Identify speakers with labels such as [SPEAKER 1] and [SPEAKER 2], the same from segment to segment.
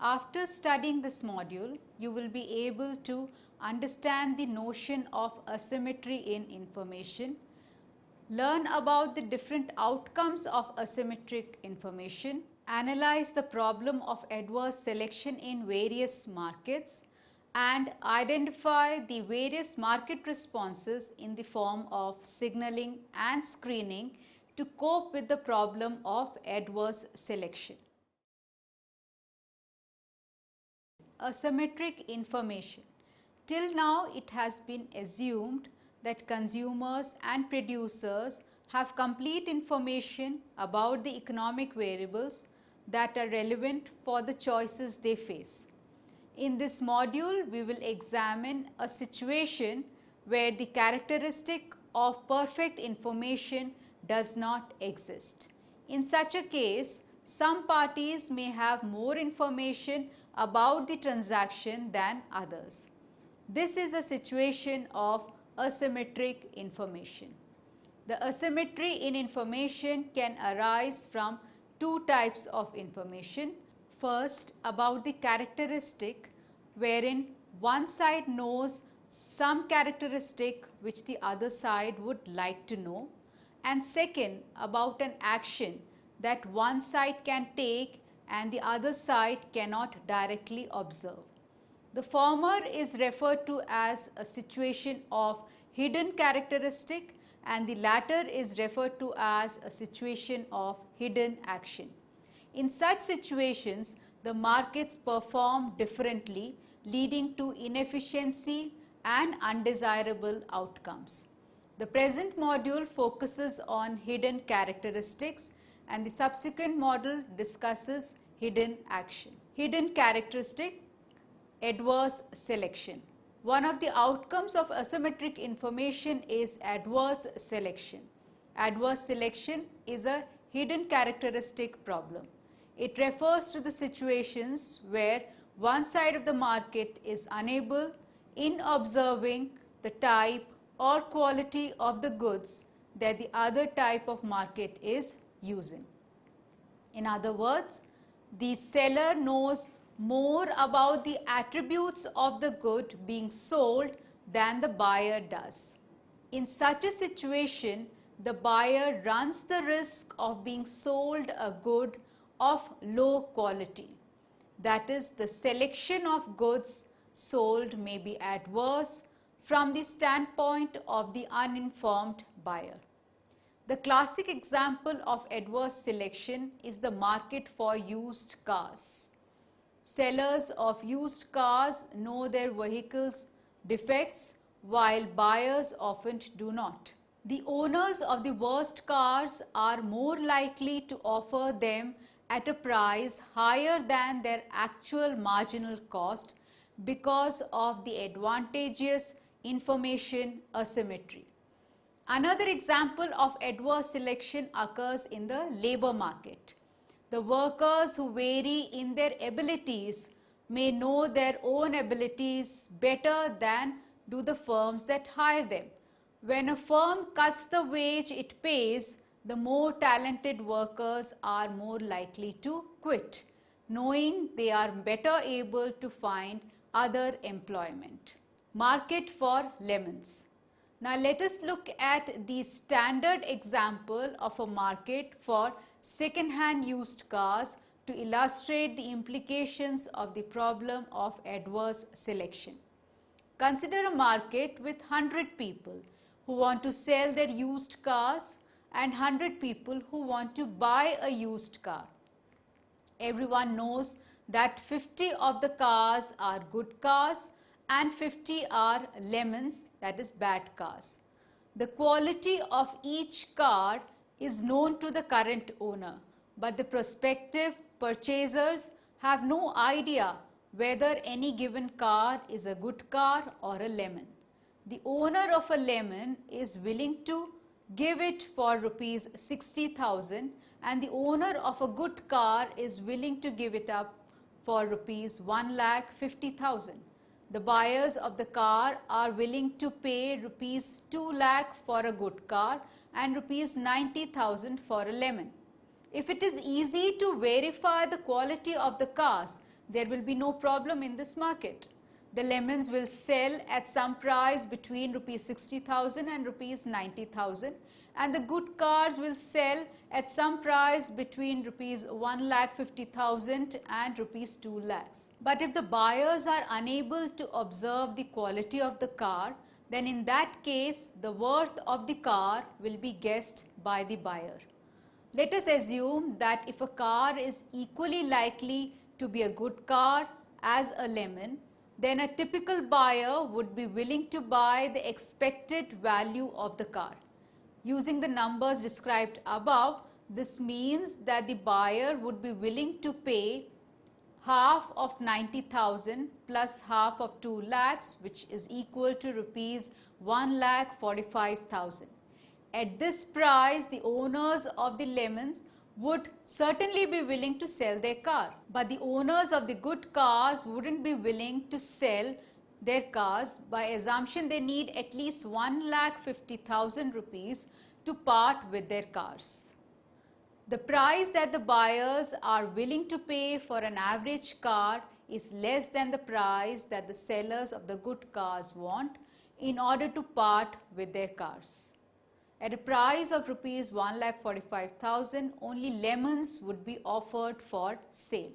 [SPEAKER 1] After studying this module, you will be able to understand the notion of asymmetry in information, learn about the different outcomes of asymmetric information, analyze the problem of adverse selection in various markets, and identify the various market responses in the form of signaling and screening to cope with the problem of adverse selection. Asymmetric information. Till now, it has been assumed that consumers and producers have complete information about the economic variables that are relevant for the choices they face. In this module, we will examine a situation where the characteristic of perfect information does not exist. In such a case, some parties may have more information about the transaction than others. This is a situation of asymmetric information. The asymmetry in information can arise from two types of information. First, about the characteristic, wherein one side knows some characteristic which the other side would like to know, and second, about an action that one side can take and the other side cannot directly observe. The former is referred to as a situation of hidden characteristic and the latter is referred to as a situation of hidden action. In such situations, the markets perform differently, leading to inefficiency and undesirable outcomes. The present module focuses on hidden characteristics and the subsequent module discusses hidden action. Hidden characteristic, adverse selection. One of the outcomes of asymmetric information is adverse selection. Adverse selection is a hidden characteristic problem. It refers to the situations where one side of the market is unable in observing the type or quality of the goods that the other type of market is using. In other words, the seller knows more about the attributes of the good being sold than the buyer does. In such a situation, the buyer runs the risk of being sold a good of low quality. That is, the selection of goods sold may be adverse from the standpoint of the uninformed buyer. The classic example of adverse selection is the market for used cars. Sellers of used cars know their vehicles' defects while buyers often do not. The owners of the worst cars are more likely to offer them at a price higher than their actual marginal cost because of the advantageous information asymmetry. Another example of adverse selection occurs in the labor market. The workers who vary in their abilities may know their own abilities better than do the firms that hire them. When a firm cuts the wage it pays, the more talented workers are more likely to quit, knowing they are better able to find other employment. Market for lemons. Now let us look at the standard example of a market for second-hand used cars to illustrate the implications of the problem of adverse selection. Consider a market with 100 people who want to sell their used cars and 100 people who want to buy a used car. Everyone knows that 50 of the cars are good cars and 50 are lemons, that is bad cars. The quality of each car is known to the current owner, but the prospective purchasers have no idea whether any given car is a good car or a lemon. The owner of a lemon is willing to give it for rupees 60,000 and the owner of a good car is willing to give it up for rupees 1,50,000. The buyers of the car are willing to pay rupees 2 lakh for a good car and rupees 90,000 for a lemon. If it is easy to verify the quality of the cars, there will be no problem in this market. The lemons will sell at some price between rupees 60,000 and rupees 90,000, and the good cars will sell at some price between rupees 1,50,000 and rupees 2 lakhs. But if the buyers are unable to observe the quality of the car, then in that case the worth of the car will be guessed by the buyer. Let us assume that if a car is equally likely to be a good car as a lemon, then a typical buyer would be willing to buy the expected value of the car. Using the numbers described above, this means that the buyer would be willing to pay half of 90,000 plus half of 2 lakhs, which is equal to rupees 1,45,000. At this price, the owners of the lemons would certainly be willing to sell their car, but the owners of the good cars wouldn't be willing to sell their cars. By assumption, they need at least 1,50,000 rupees to part with their cars. The price that the buyers are willing to pay for an average car is less than the price that the sellers of the good cars want in order to part with their cars. At a price of rupees 1,45,000, only lemons would be offered for sale.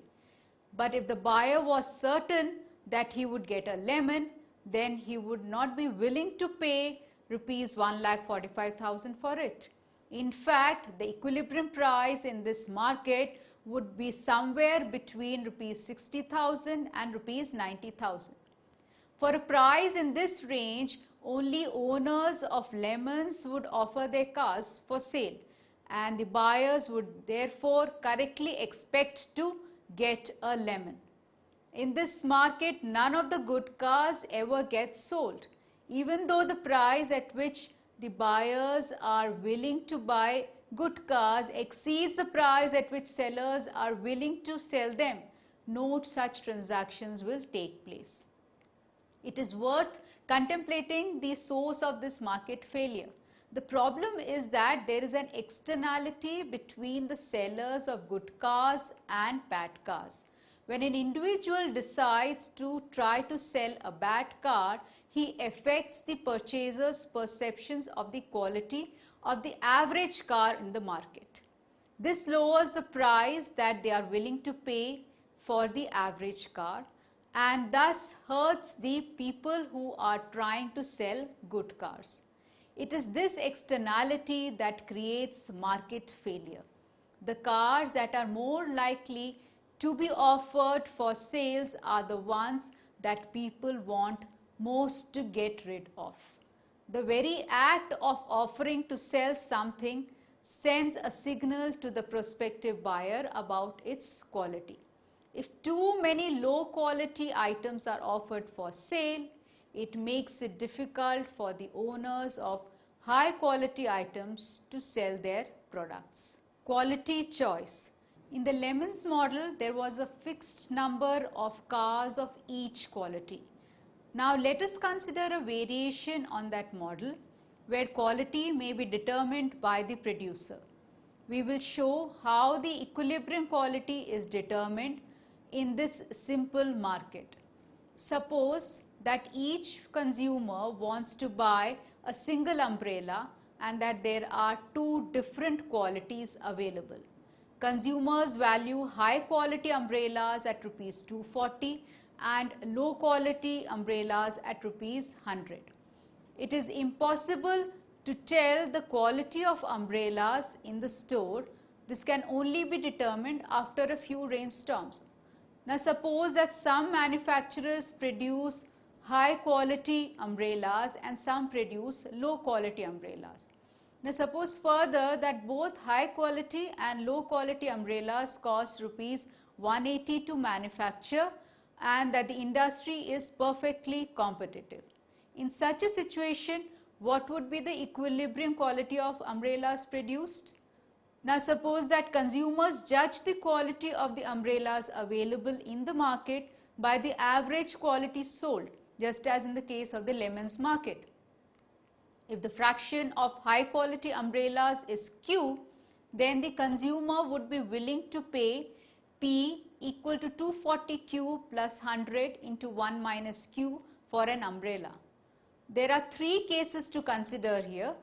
[SPEAKER 1] But if the buyer was certain that he would get a lemon, then he would not be willing to pay rupees 1,45,000 for it. In fact, the equilibrium price in this market would be somewhere between rupees 60,000 and rupees 90,000. For a price in this range, only owners of lemons would offer their cars for sale, and the buyers would therefore correctly expect to get a lemon. In this market, none of the good cars ever get sold, even though the price at which the buyers are willing to buy good cars exceeds the price at which sellers are willing to sell them. No such transactions will take place. It is worth contemplating the source of this market failure. The problem is that there is an externality between the sellers of good cars and bad cars. When an individual decides to try to sell a bad car, he affects the purchaser's perceptions of the quality of the average car in the market. This lowers the price that they are willing to pay for the average car, and thus hurts the people who are trying to sell good cars. It is this externality that creates market failure. The cars that are more likely to be offered for sales are the ones that people want most to get rid of. The very act of offering to sell something sends a signal to the prospective buyer about its quality. If too many low quality items are offered for sale, it makes it difficult for the owners of high quality items to sell their products. Quality choice. In the lemons model, there was a fixed number of cars of each quality. Now let us consider a variation on that model where quality may be determined by the producer. We will show how the equilibrium quality is determined in this simple market. Suppose that each consumer wants to buy a single umbrella and that there are two different qualities available. Consumers value high quality umbrellas at rupees 240 and low quality umbrellas at rupees 100. It is impossible to tell the quality of umbrellas in the store. This can only be determined after a few rainstorms. Now suppose that some manufacturers produce high quality umbrellas and some produce low quality umbrellas. Now suppose further that both high quality and low quality umbrellas cost rupees 180 to manufacture and that the industry is perfectly competitive. In such a situation, what would be the equilibrium quality of umbrellas produced? Now suppose that consumers judge the quality of the umbrellas available in the market by the average quality sold, just as in the case of the lemons market. If the fraction of high quality umbrellas is Q, then the consumer would be willing to pay P equal to 240Q plus 100 into 1 minus Q for an umbrella. There are three cases to consider here.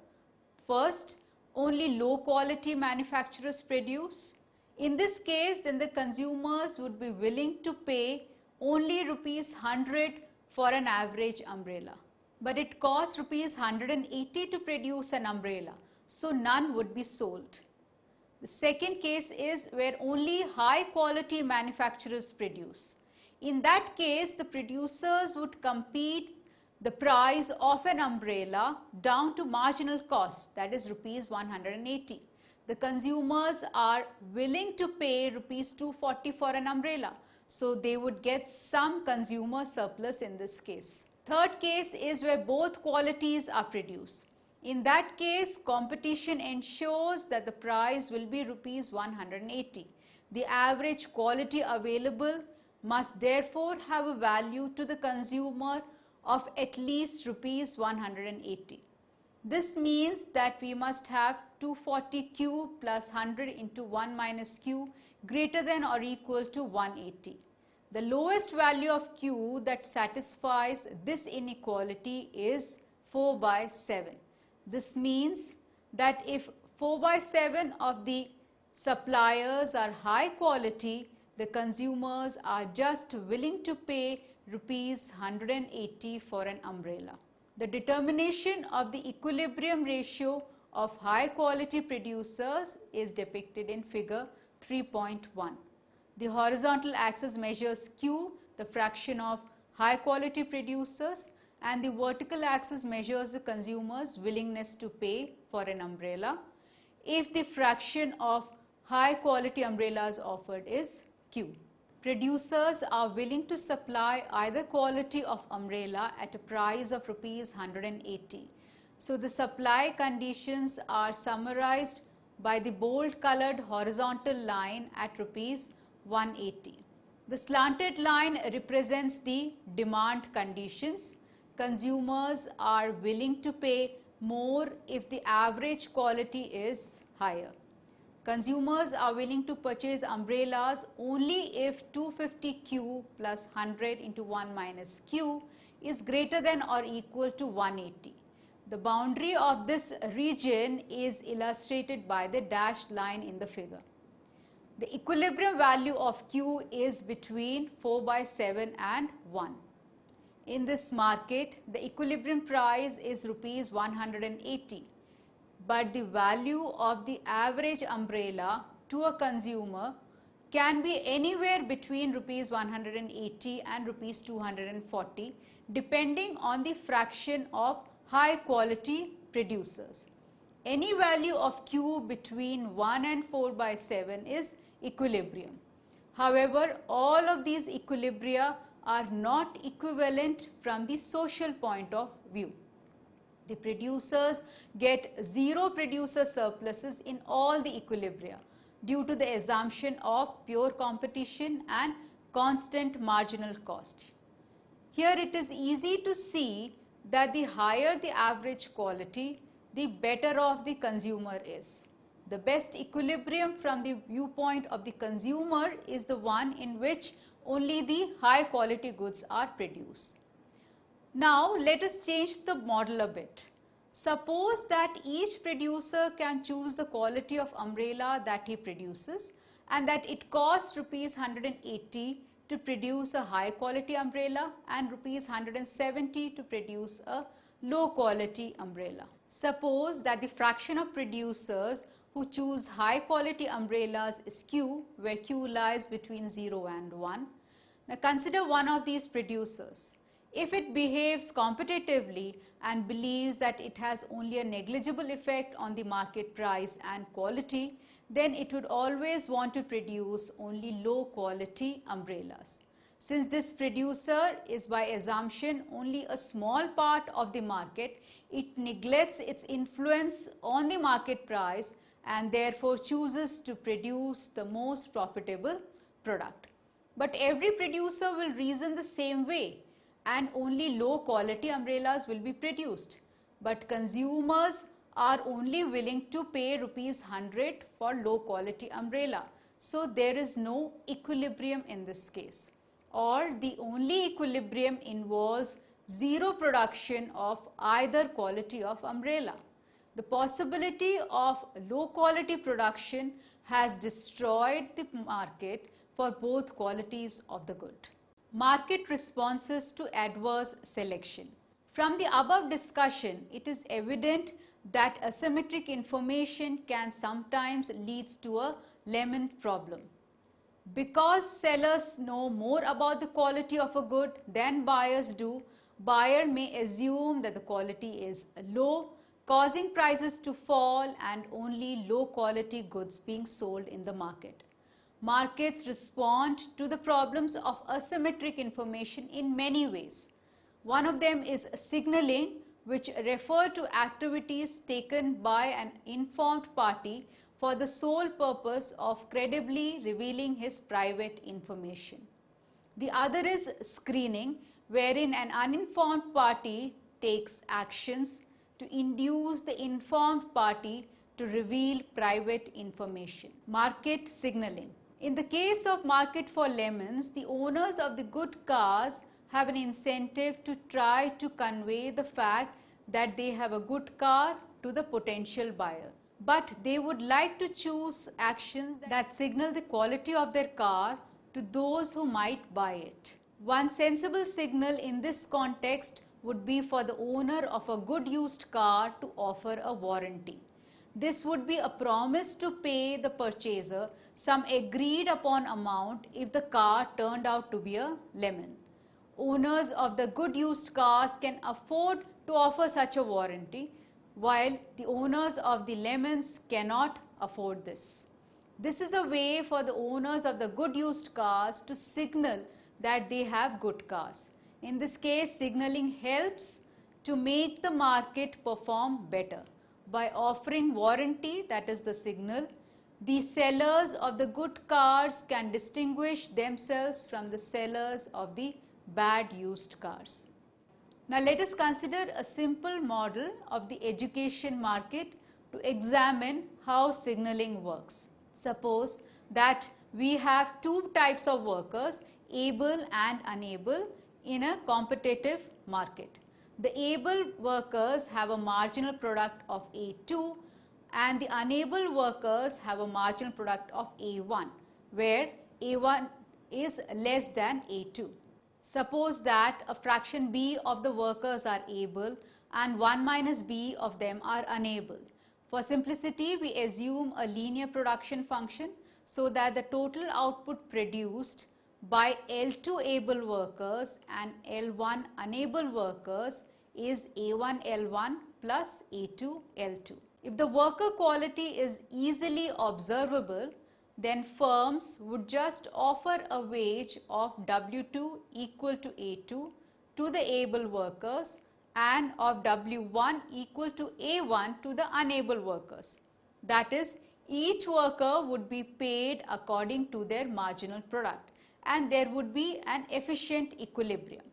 [SPEAKER 1] First, only low quality manufacturers produce. In this case, then the consumers would be willing to pay only rupees 100 for an average umbrella. But it costs rupees 180 to produce an umbrella, so none would be sold. The second case is where only high quality manufacturers produce. In that case, the producers would compete the price of an umbrella down to marginal cost, that is rupees 180. The consumers are willing to pay rupees 240 for an umbrella, so they would get some consumer surplus in this case. Third case is where both qualities are produced. In that case, competition ensures that the price will be rupees 180. The average quality available must therefore have a value to the consumer of at least rupees 180. This means that we must have 240Q plus 100 into 1 minus Q greater than or equal to 180. The lowest value of Q that satisfies this inequality is 4 by 7. This means that if 4 by 7 of the suppliers are high quality, the consumers are just willing to pay rupees 180 for an umbrella. The determination of the equilibrium ratio of high quality producers is depicted in figure 3.1. The horizontal axis measures Q, the fraction of high quality producers, and the vertical axis measures the consumer's willingness to pay for an umbrella if the fraction of high quality umbrellas offered is Q. Producers are willing to supply either quality of umbrella at a price of rupees 180. So the supply conditions are summarized by the bold colored horizontal line at rupees 180. The slanted line represents the demand conditions. Consumers are willing to pay more if the average quality is higher. Consumers are willing to purchase umbrellas only if 250Q plus 100 into 1 minus Q is greater than or equal to 180. The boundary of this region is illustrated by the dashed line in the figure. The equilibrium value of Q is between 4 by 7 and 1. In this market, the equilibrium price is rupees 180, but the value of the average umbrella to a consumer can be anywhere between rupees 180 and rupees 240 depending on the fraction of high quality producers. Any value of Q between 1 and 4 by 7 is equilibrium. However, all of these equilibria are not equivalent from the social point of view. The producers get zero producer surpluses in all the equilibria due to the assumption of pure competition and constant marginal cost. Here it is easy to see that the higher the average quality, the better off the consumer is. The best equilibrium from the viewpoint of the consumer is the one in which only the high quality goods are produced. Now let us change the model a bit. Suppose that each producer can choose the quality of umbrella that he produces and that it costs rupees 180 to produce a high quality umbrella and rupees 170 to produce a low quality umbrella. Suppose that the fraction of producers who choose high quality umbrellas is Q, where Q lies between 0 and 1. Now consider one of these producers. If it behaves competitively and believes that it has only a negligible effect on the market price and quality, then it would always want to produce only low quality umbrellas. Since this producer is by assumption only a small part of the market, it neglects its influence on the market price and therefore chooses to produce the most profitable product. But every producer will reason the same way and only low quality umbrellas will be produced. But consumers are only willing to pay rupees 100 for low quality umbrella. So there is no equilibrium in this case, or the only equilibrium involves zero production of either quality of umbrella. The possibility of low quality production has destroyed the market for both qualities of the good. Market responses to adverse selection. From the above discussion, it is evident that asymmetric information can sometimes lead to a lemon problem. Because sellers know more about the quality of a good than buyers do, buyer may assume that the quality is low, causing prices to fall and only low quality goods being sold in the market. Markets respond to the problems of asymmetric information in many ways. One of them is signaling, which refer to activities taken by an informed party for the sole purpose of credibly revealing his private information. The other is screening, wherein an uninformed party takes actions to induce the informed party to reveal private information. Market signaling. In the case of market for lemons, the owners of the good cars have an incentive to try to convey the fact that they have a good car to the potential buyer. But they would like to choose actions that signal the quality of their car to those who might buy it. One sensible signal in this context would be for the owner of a good used car to offer a warranty. This would be a promise to pay the purchaser some agreed upon amount if the car turned out to be a lemon. Owners of the good used cars can afford to offer such a warranty, while the owners of the lemons cannot afford this. This is a way for the owners of the good used cars to signal that they have good cars. In this case, signaling helps to make the market perform better. By offering warranty, that is the signal, the sellers of the good cars can distinguish themselves from the sellers of the bad used cars. Now let us consider a simple model of the education market to examine how signaling works. Suppose that we have two types of workers, able and unable, in a competitive market. The able workers have a marginal product of A2 and the unable workers have a marginal product of A1, where A1 is less than A2. Suppose that a fraction B of the workers are able and 1 minus B of them are unable. For simplicity, we assume a linear production function so that the total output produced by L2 able workers and L1 unable workers is A1 L1 plus A2 L2. If the worker quality is easily observable, then firms would just offer a wage of W2 equal to A2 to the able workers and of W1 equal to A1 to the unable workers. That is, each worker would be paid according to their marginal product and there would be an efficient equilibrium.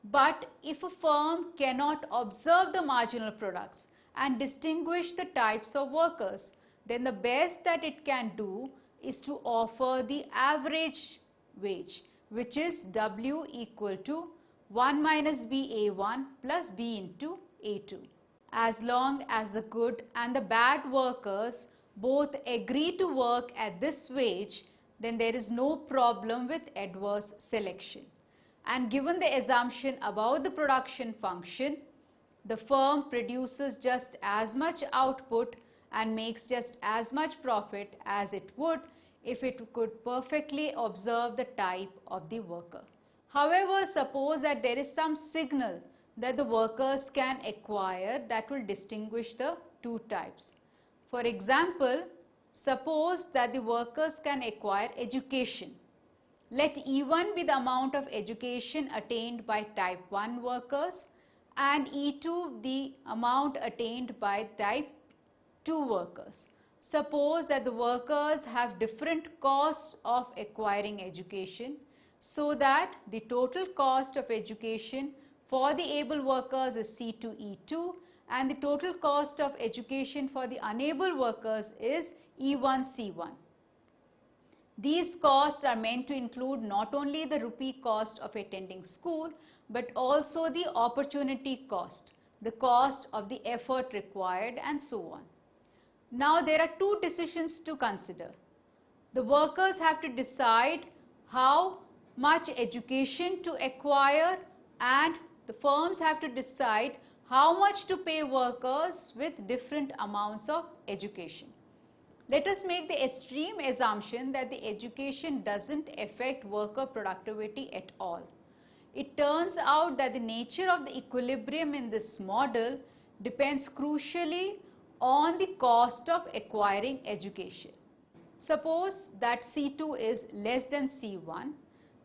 [SPEAKER 1] But if a firm cannot observe the marginal products and distinguish the types of workers, then the best that it can do is to offer the average wage, which is W equal to 1 minus B A1 plus B into A2. As long as the good and the bad workers both agree to work at this wage, then there is no problem with adverse selection. And given the assumption about the production function, the firm produces just as much output and makes just as much profit as it would if it could perfectly observe the type of the worker. However, suppose that there is some signal that the workers can acquire that will distinguish the two types. For example, suppose that the workers can acquire education. Let E1 be the amount of education attained by type 1 workers and E2 the amount attained by type 2 workers. Suppose that the workers have different costs of acquiring education, so that the total cost of education for the able workers is C2E2 and the total cost of education for the unable workers is E1C1. These costs are meant to include not only the rupee cost of attending school, but also the opportunity cost, the cost of the effort required, and so on. Now there are two decisions to consider. The workers have to decide how much education to acquire, and the firms have to decide how much to pay workers with different amounts of education. Let us make the extreme assumption that the education doesn't affect worker productivity at all. It turns out that the nature of the equilibrium in this model depends crucially on the cost of acquiring education. Suppose that C2 is less than C1.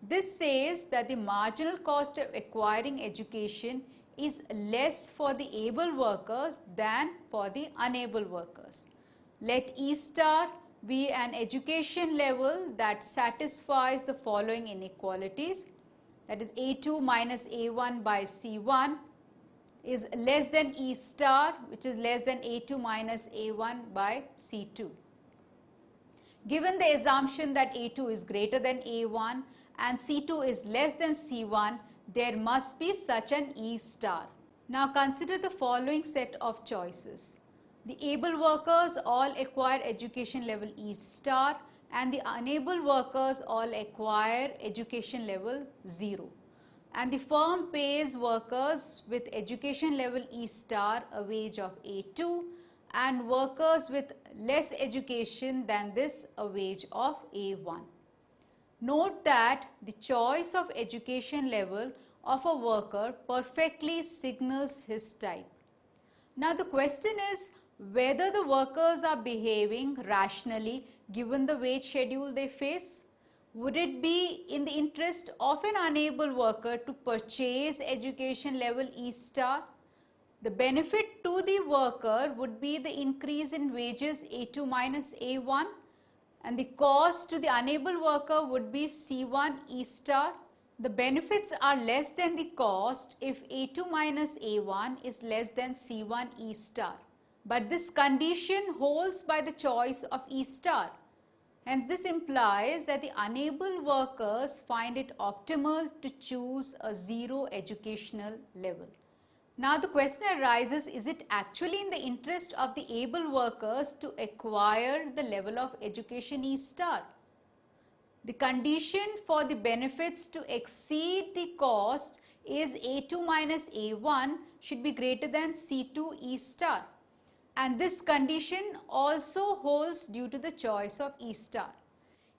[SPEAKER 1] This says that the marginal cost of acquiring education is less for the able workers than for the unable workers. Let E star be an education level that satisfies the following inequalities, that is A2 minus A1 by C1 is less than E star, which is less than A2 minus A1 by C2. Given the assumption that A2 is greater than A1 and C2 is less than C1, there must be such an E star. Now consider the following set of choices. The able workers all acquire education level E star and the unable workers all acquire education level 0. And the firm pays workers with education level E star a wage of A2 and workers with less education than this a wage of A1. Note that the choice of education level of a worker perfectly signals his type. Now the question is whether the workers are behaving rationally given the wage schedule they face. Would it be in the interest of an unable worker to purchase education level E star? The benefit to the worker would be the increase in wages A2 minus A1, and the cost to the unable worker would be C1 E star. The benefits are less than the cost if A2 minus A1 is less than C1 E star. But this condition holds by the choice of E star. Hence, this implies that the unable workers find it optimal to choose a 0 educational level. Now the question arises, is it actually in the interest of the able workers to acquire the level of education E star? The condition for the benefits to exceed the cost is A2 minus A1 should be greater than C2 E star. And this condition also holds due to the choice of E star.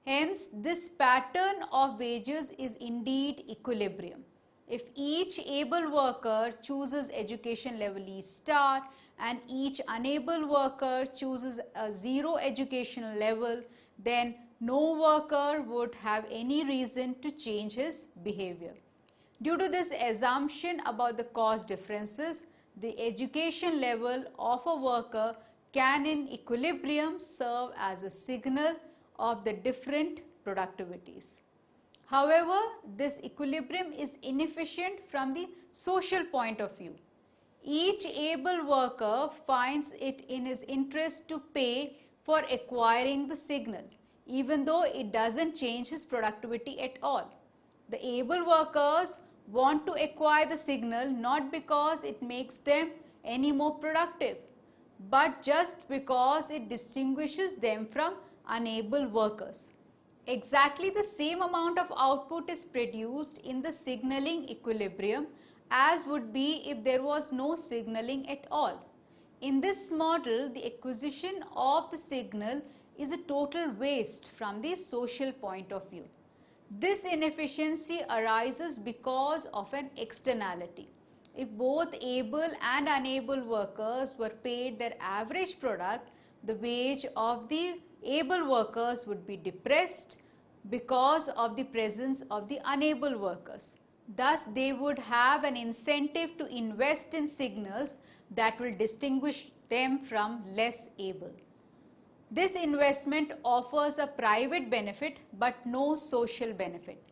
[SPEAKER 1] Hence, this pattern of wages is indeed equilibrium. If each able worker chooses education level E star and each unable worker chooses a 0 educational level, then no worker would have any reason to change his behavior. Due to this assumption about the cost differences, the education level of a worker can in equilibrium serve as a signal of the different productivities. However, this equilibrium is inefficient from the social point of view. Each able worker finds it in his interest to pay for acquiring the signal, even though it doesn't change his productivity at all. The able workers want to acquire the signal not because it makes them any more productive, but just because it distinguishes them from unable workers. Exactly the same amount of output is produced in the signaling equilibrium as would be if there was no signaling at all. In this model, the acquisition of the signal is a total waste from the social point of view. This inefficiency arises because of an externality. If both able and unable workers were paid their average product, the wage of the able workers would be depressed because of the presence of the unable workers. Thus, they would have an incentive to invest in signals that will distinguish them from less able. This investment offers a private benefit but no social benefit.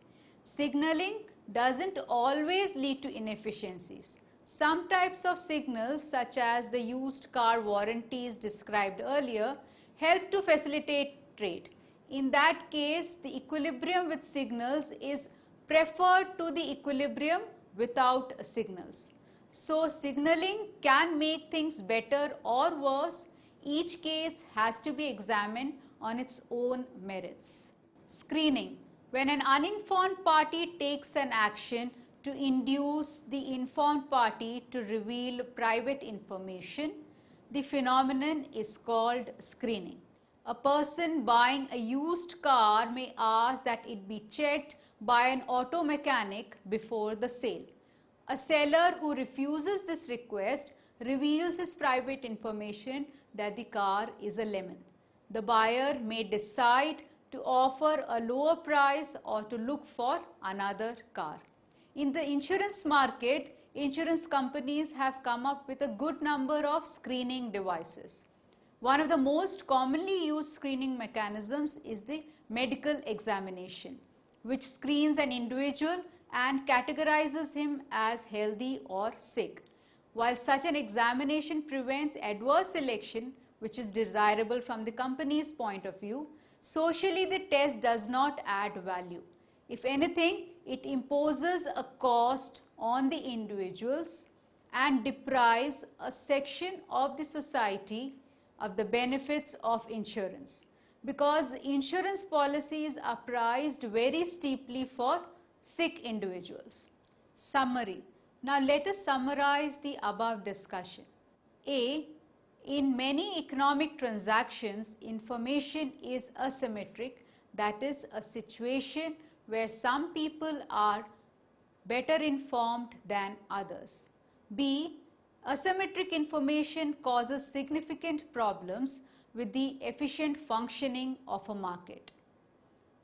[SPEAKER 1] Signaling doesn't always lead to inefficiencies. Some types of signals, such as the used car warranties described earlier, help to facilitate trade. In that case, the equilibrium with signals is preferred to the equilibrium without signals. So, signaling can make things better or worse. Each case has to be examined on its own merits. Screening. When an uninformed party takes an action to induce the informed party to reveal private information, the phenomenon is called screening. A person buying a used car may ask that it be checked by an auto mechanic before the sale. A seller who refuses this request reveals his private information that the car is a lemon. The buyer may decide to offer a lower price or to look for another car. In the insurance market, insurance companies have come up with a good number of screening devices. One of the most commonly used screening mechanisms is the medical examination, which screens an individual and categorizes him as healthy or sick. While such an examination prevents adverse selection, which is desirable from the company's point of view, socially the test does not add value. If anything, it imposes a cost on the individuals and deprives a section of the society of the benefits of insurance, because insurance policies are priced very steeply for sick individuals. Summary. Now let us summarize the above discussion. A. In many economic transactions, information is asymmetric, that is, a situation where some people are better informed than others. B. Asymmetric information causes significant problems with the efficient functioning of a market.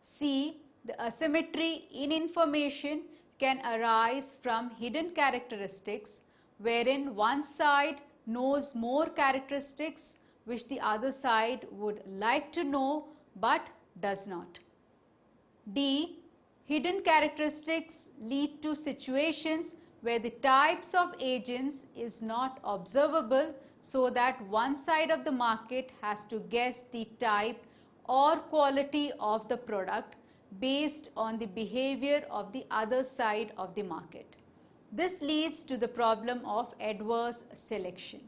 [SPEAKER 1] C. The asymmetry in information can arise from hidden characteristics wherein one side knows more characteristics which the other side would like to know but does not. D. Hidden characteristics lead to situations where the types of agents is not observable, so that one side of the market has to guess the type or quality of the product based on the behavior of the other side of the market. This leads to the problem of adverse selection.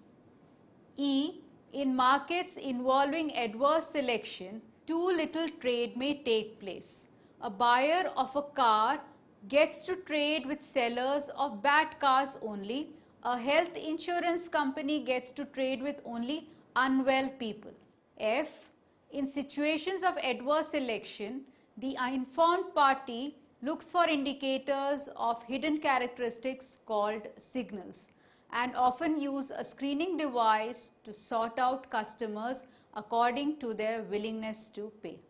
[SPEAKER 1] E. In markets involving adverse selection, too little trade may take place. A buyer of a car gets to trade with sellers of bad cars only. A health insurance company gets to trade with only unwell people. F. In situations of adverse selection, the informed party looks for indicators of hidden characteristics called signals and often use a screening device to sort out customers according to their willingness to pay.